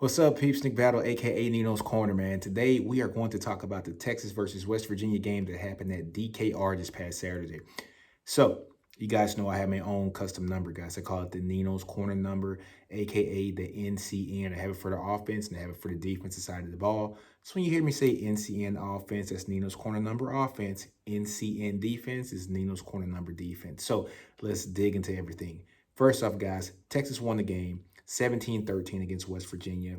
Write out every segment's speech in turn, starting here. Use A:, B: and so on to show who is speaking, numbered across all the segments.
A: What's up, peeps? Nick Battle, aka Nino's Corner, man. Today we are going to talk about the Texas versus West Virginia game that happened at DKR this past Saturday. So, you guys know I have my own custom number, guys. I call it the Nino's Corner number, aka the NCN. I have it for the offense and I have it for the defensive side of the ball. So when you hear me say NCN offense, that's Nino's Corner number offense. NCN defense is Nino's Corner number defense. So let's dig into everything. First off, guys, Texas won the game 17-13 against West Virginia.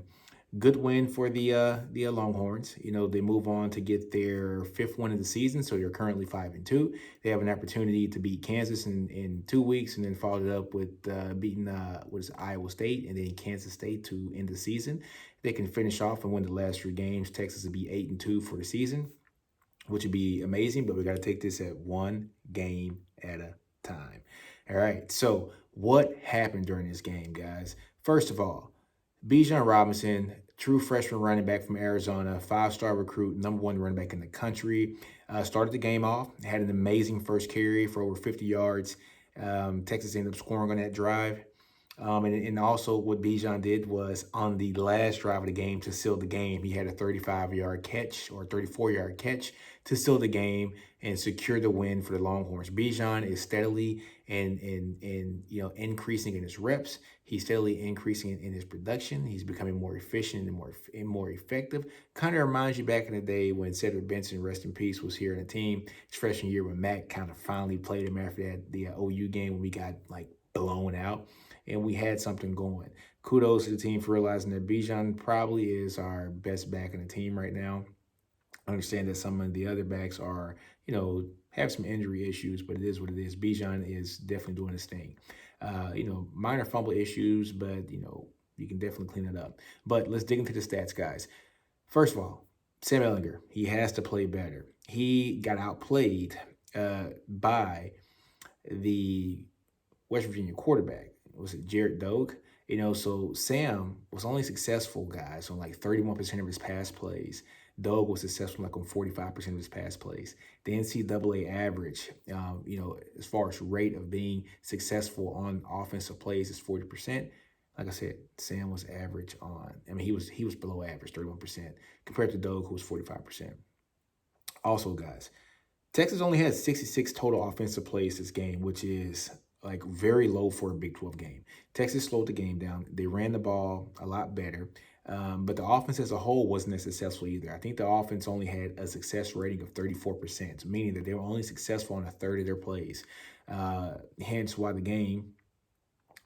A: Good win for the Longhorns. You know, they move on to get their fifth win of the season, so they're currently 5-2. They have an opportunity to beat Kansas in 2 weeks, and then followed it up with beating Iowa State and then Kansas State to end the season. They can finish off and win the last 3 games. Texas will be 8-2 for the season, which would be amazing. But we got to take this at one game at a time. All right. So what happened during this game, guys? First of all, Bijan Robinson, true freshman running back from Arizona, 5-star recruit, #1 running back in the country, started the game off, had an amazing first carry for over 50 yards. Texas ended up scoring on that drive. And also what Bijan did was on the last drive of the game to seal the game, he had a 35-yard catch or 34-yard catch to seal the game and secure the win for the Longhorns. Bijan is steadily and increasing in his reps. He's steadily increasing in his production. He's becoming more efficient and more effective. Kind of reminds you back in the day when Cedric Benson, rest in peace, was here in the team his freshman year when Mac kind of finally played him after the OU game when we got like blown out and we had something going. Kudos to the team for realizing that Bijan probably is our best back in the team right now. I understand that some of the other backs are, have some injury issues, but it is what it is. Bijan is definitely doing his thing. Minor fumble issues, but, you can definitely clean it up. But let's dig into the stats, guys. First of all, Sam Ehlinger, he has to play better. He got outplayed by the West Virginia quarterback. Was it Jared Doak? So Sam was only successful, guys, on like 31% of his pass plays. Doug was successful like on 45% of his pass plays. The NCAA average, as far as rate of being successful on offensive plays is 40%. Like I said, Sam was average on, he was below average, 31%, compared to Doug, who was 45%. Also, guys, Texas only had 66 total offensive plays this game, which is like very low for a Big 12 game. Texas slowed the game down. They ran the ball a lot better, but the offense as a whole wasn't as successful either. I think the offense only had a success rating of 34%, meaning that they were only successful on a third of their plays. Hence why the game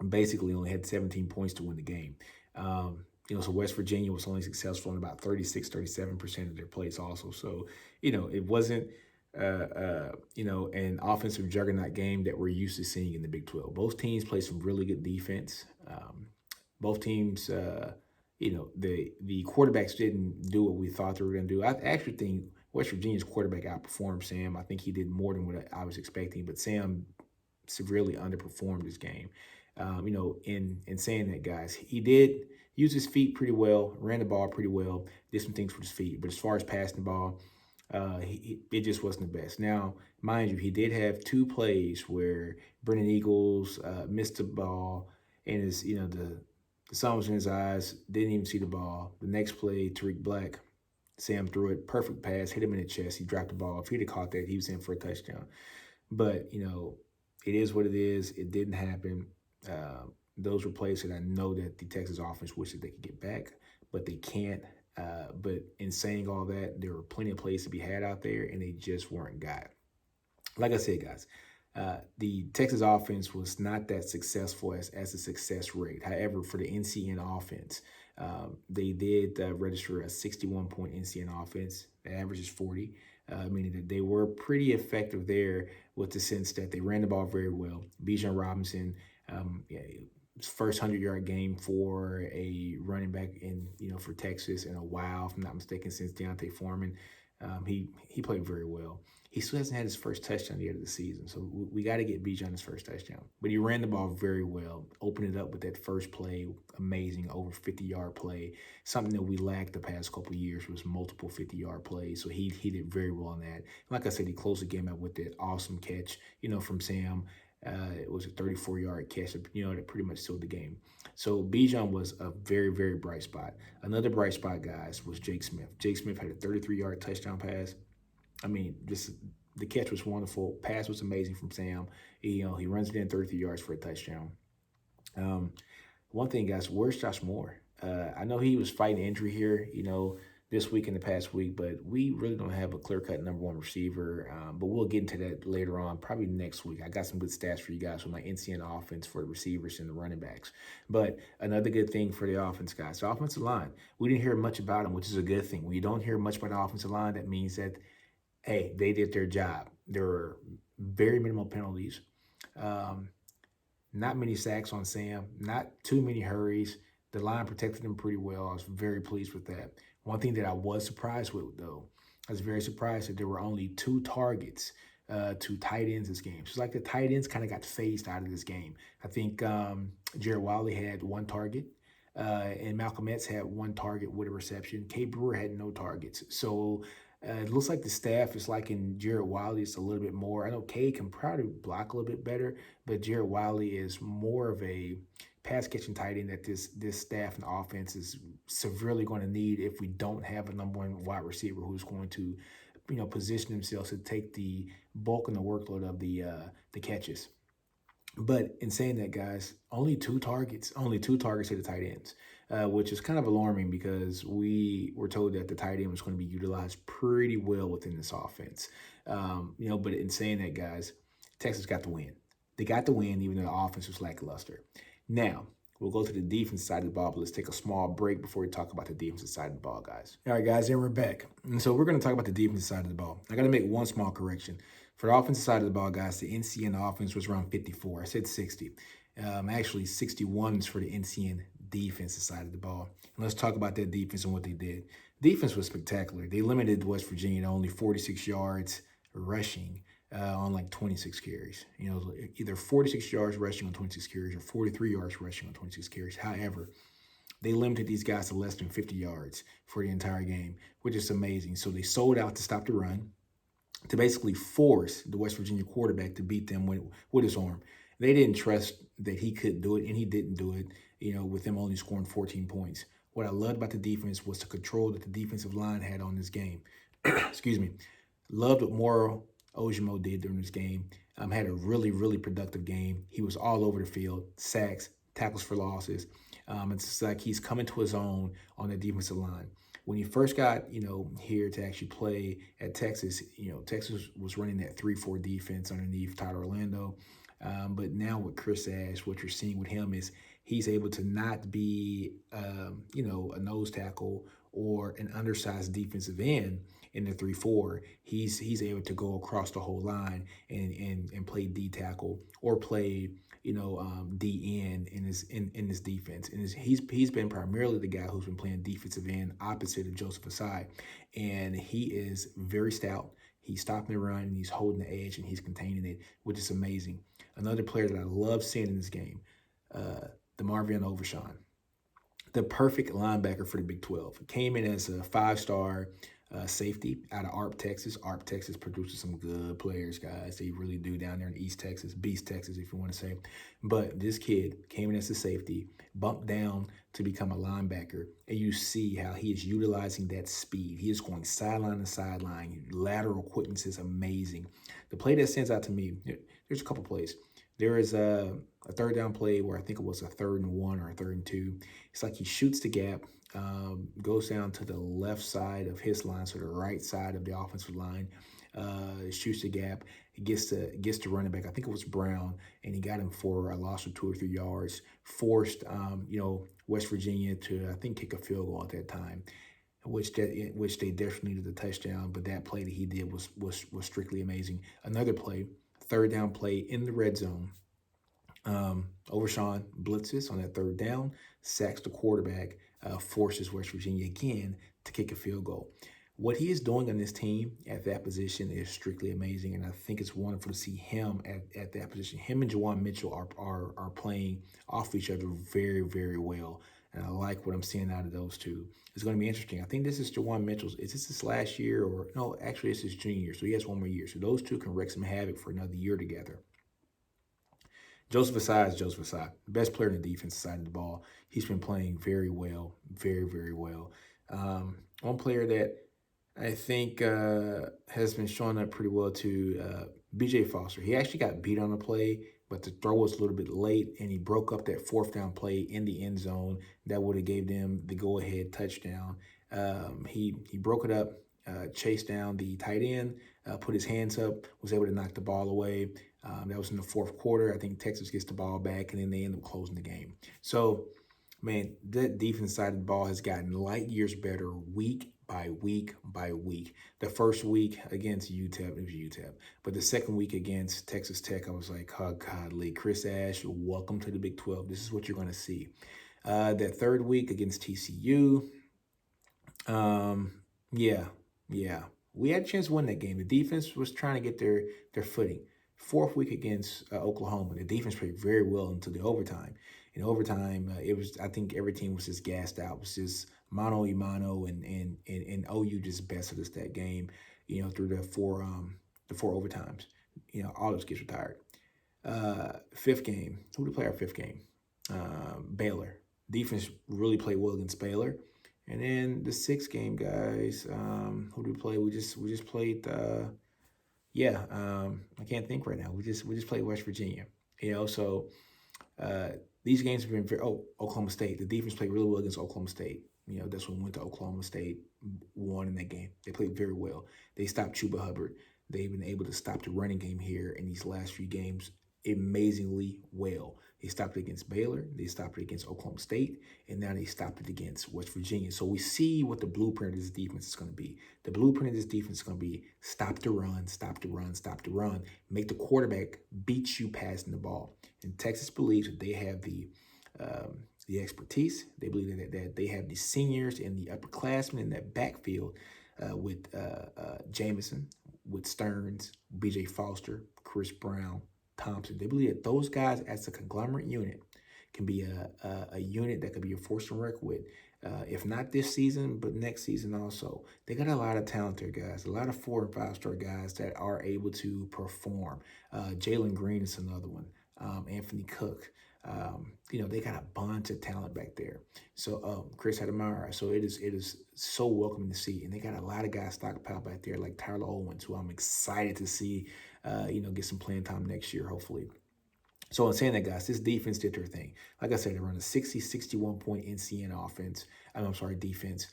A: basically only had 17 points to win the game. So West Virginia was only successful in about 36, 37% of their plays also. So, it wasn't an offensive juggernaut game that we're used to seeing in the Big 12. Both teams play some really good defense. Both teams, the quarterbacks didn't do what we thought they were going to do. I actually think West Virginia's quarterback outperformed Sam. I think he did more than what I was expecting, but Sam severely underperformed this game. In saying that, guys, he did use his feet pretty well, ran the ball pretty well, did some things with his feet. But as far as passing the ball, it just wasn't the best. Now, mind you, he did have 2 plays where Brennan Eagles missed the ball, and the sun was in his eyes, didn't even see the ball. The next play, Tariq Black, Sam threw it, perfect pass, hit him in the chest. He dropped the ball. If he'd have caught that, he was in for a touchdown. But it is what it is. It didn't happen. Those were plays that I know that the Texas offense wished that they could get back, but they can't. But in saying all that, there were plenty of plays to be had out there, and they just weren't got. Like I said, guys, the Texas offense was not that successful as a success rate. However, for the NCN offense, they did register a 61-point NCN offense. The average is 40, meaning that they were pretty effective there with the sense that they ran the ball very well. Bijan Robinson, first 100-yard game for a running back for Texas in a while, if I'm not mistaken, since Deontay Foreman. He played very well. He still hasn't had his first touchdown yet of the season, so we got to get Bijan his first touchdown. But he ran the ball very well, opened it up with that first play, amazing, over 50-yard play, something that we lacked the past couple of years was multiple 50-yard plays, so he did very well on that. Like I said, he closed the game out with that awesome catch, from Sam. It was a 34-yard catch, that pretty much sealed the game. So Bijan was a very, very bright spot. Another bright spot, guys, was Jake Smith. Jake Smith had a 33-yard touchdown pass. I mean, just the catch was wonderful. Pass was amazing from Sam. He runs it in 33 yards for a touchdown. Um, One thing, guys, where's Josh Moore? I know he was fighting injury here, this week and the past week, but we really don't have a clear-cut number one receiver. But we'll get into that later on, probably next week. I got some good stats for you guys with my NCN offense for the receivers and the running backs. But another good thing for the offense, guys, the offensive line. We didn't hear much about them, which is a good thing. When you don't hear much about the offensive line, that means that, hey, they did their job. There were very minimal penalties. Um, Not many sacks on Sam, not too many hurries. The line protected him pretty well. I was very pleased with that. One thing that I was surprised with, though, I was very surprised that there were only 2 targets to tight ends this game. So it's like the tight ends kind of got phased out of this game. I think Jared Wiley had 1 target, and Malcolm X had 1 target with a reception. Kate Brewer had no targets. So it looks like the staff is liking Jared Wiley just a little bit more. I know Kay can probably block a little bit better, but Jared Wiley is more of a pass catching tight end that this staff and offense is severely going to need if we don't have a number one wide receiver who's going to, position themselves to take the bulk and the workload of the catches. But in saying that, guys, only two targets to the tight ends, which is kind of alarming because we were told that the tight end was going to be utilized pretty well within this offense. But in saying that, guys, Texas got the win. They got the win, even though the offense was lackluster. Now, we'll go to the defense side of the ball, but let's take a small break before we talk about the defensive side of the ball, guys. All right, guys, and we're back. And so we're going to talk about the defensive side of the ball. I got to make one small correction. For the offensive side of the ball, guys, the NCN offense was around 54. I said 60. Actually, 61s for the NCN defensive side of the ball. And let's talk about that defense and what they did. Defense was spectacular. They limited West Virginia to only 46 yards rushing on like 26 carries. Either 46 yards rushing on 26 carries or 43 yards rushing on 26 carries. However, they limited these guys to less than 50 yards for the entire game, which is amazing. So they sold out to stop the run, to basically force the West Virginia quarterback to beat them with his arm. They didn't trust that he could do it, and he didn't do it, with them only scoring 14 points. What I loved about the defense was the control that the defensive line had on this game. Excuse me. Loved what Moro Ojimo did during this game. Had a really, really productive game. He was all over the field, sacks, tackles for losses. It's just like he's coming to his own on the defensive line. When he first got, here to actually play at Texas, Texas was running that 3-4 defense underneath Tyler Orlando. But now with Chris Ash, what you're seeing with him is he's able to not be, a nose tackle or an undersized defensive end in the 3-4. He's able to go across the whole line and play D tackle or play D end in this defense. And he's been primarily the guy who's been playing defensive end opposite of Joseph Asai. And he is very stout. He's stopping the run, and he's holding the edge, and he's containing it, which is amazing. Another player that I love seeing in this game, DeMarvion Overshawn, the perfect linebacker for the Big 12. He came in as a 5-star safety out of ARP, Texas. ARP, Texas produces some good players, guys. They really do down there in East Texas, Beast, Texas, if you want to say. But this kid came in as a safety, bumped down to become a linebacker, and you see how he is utilizing that speed. He is going sideline to sideline. Lateral quickness is amazing. The play that stands out to me, there's a couple plays. There is a third down play where I think it was a 3rd and 1 or a 3rd and 2. It's like he shoots the gap, goes down to the left side of his line, so the right side of the offensive line, shoots the gap. He gets to running back. I think it was Brown, and he got him for a loss of 2 or 3 yards. Forced, West Virginia to, I think, kick a field goal at that time, which they definitely needed a touchdown. But that play that he did was strictly amazing. Another play, 3rd down play in the red zone. Overshawn blitzes on that 3rd down, sacks the quarterback, forces West Virginia again to kick a field goal. What he is doing on this team at that position is strictly amazing, and I think it's wonderful to see him at that position. Him and Juwan Mitchell are playing off each other very, very well, and I like what I'm seeing out of those two. It's going to be interesting. I think this is Juwan Mitchell's. Is this his last year? Or no, actually it's his junior year, so he has 1 more year. So those two can wreak some havoc for another year together. Joseph Asai is Joseph Asai, the best player in the defensive side of the ball. He's been playing very well, very, very well. One player that I think has been showing up pretty well too, BJ Foster. He actually got beat on a play, but the throw was a little bit late, and he broke up that fourth down play in the end zone that would have gave them the go-ahead touchdown. He broke it up, chased down the tight end, put his hands up, was able to knock the ball away. That was in the fourth quarter. I think Texas gets the ball back, and then they end up closing the game. So, man, that defense side of the ball has gotten light years better week by week by week. The first week against UTEP, it was UTEP. But the second week against Texas Tech, I was like, oh, godly. Chris Ash, welcome to the Big 12. This is what you're going to see. That third week against TCU, um, yeah, yeah. We had a chance to win that game. The defense was trying to get their footing. Fourth week against Oklahoma, the defense played very well until the overtime. In overtime, it was, I think every team was just gassed out. It was just mano y mano, and OU just bested us that game. Through the four overtimes. All those kids retired. Fifth game, who did play our fifth game? Baylor. Defense really played well against Baylor. And then the sixth game, guys, who do we play? We just played. I can't think right now. We just played West Virginia. So uh, these games have been very. Oh, Oklahoma State. The defense played really well against Oklahoma State. That's when we went to Oklahoma State, won in that game. They played very well. They stopped Chuba Hubbard. They've been able to stop the running game here in these last few games amazingly well. They stopped it against Baylor, they stopped it against Oklahoma State, and now they stopped it against West Virginia. So we see what the blueprint of this defense is going to be. The blueprint of this defense is going to be stop the run, stop the run, stop the run. Make the quarterback beat you passing the ball. And Texas believes that they have the expertise. They believe that they have the seniors and the upperclassmen in that backfield with Jameson, with Stearns, B.J. Foster, Chris Brown, Thompson. They believe that those guys as a conglomerate unit can be a unit that could be a force to work with. If not this season, but next season also. They got a lot of talent there, guys. A lot of 4 and 5-star guys that are able to perform. Jalen Green is another one. Anthony Cook. They got a bunch of talent back there. So Chris Hadamara. So it is so welcoming to see. And they got a lot of guys stockpiled back there, like Tyler Owens, who I'm excited to see get some playing time next year, hopefully. So in saying that, guys, this defense did their thing. Like I said, they run a 61 point NCN offense. I'm sorry, defense.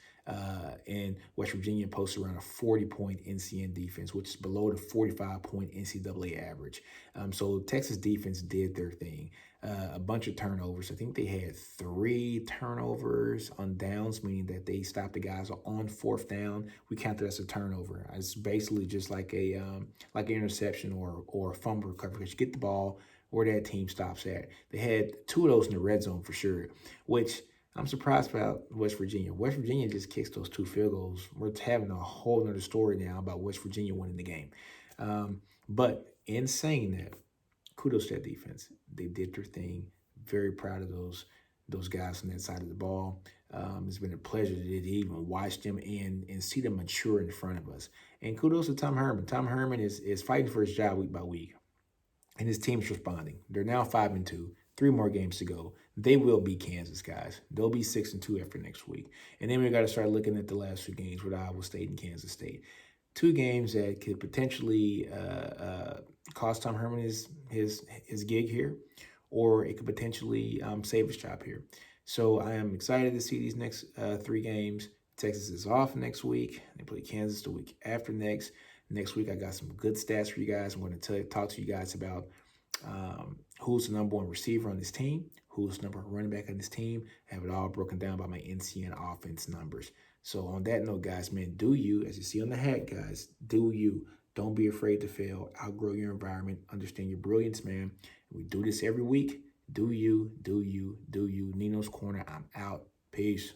A: And West Virginia posted around a 40-point NCN defense, which is below the 45-point NCAA average. So Texas defense did their thing. A bunch of turnovers. I think they had 3 turnovers on downs, meaning that they stopped the guys on fourth down. We count that as a turnover. It's basically just like an interception or a fumble recovery, because you get the ball where that team stops at. They had 2 of those in the red zone for sure, which I'm surprised about West Virginia. West Virginia just kicks those 2 field goals. We're having a whole other story now about West Virginia winning the game. But in saying that, kudos to that defense. They did their thing. Very proud of those guys on that side of the ball. It's been a pleasure to even watch them and see them mature in front of us. And kudos to Tom Herman. Tom Herman is fighting for his job week by week. And his team's responding. They're now 5-2, 3 more games to go. They will beat Kansas, guys. They'll be 6-2 after next week. And then we got to start looking at the last 2 games with Iowa State and Kansas State. 2 games that could potentially cost Tom Herman his gig here, or it could potentially save his job here. So I am excited to see these next 3 games. Texas is off next week. They play Kansas the week after next. Next week, I got some good stats for you guys. I'm going to talk to you guys about who's the number 1 receiver on this team, who's the number 1 running back on this team. I have it all broken down by my NCN offense numbers. So on that note, guys, man, do you, as you see on the hat, guys, do you. Don't be afraid to fail. Outgrow your environment. Understand your brilliance, man. We do this every week. Do you, do you, do you. Nino's Corner, I'm out. Peace.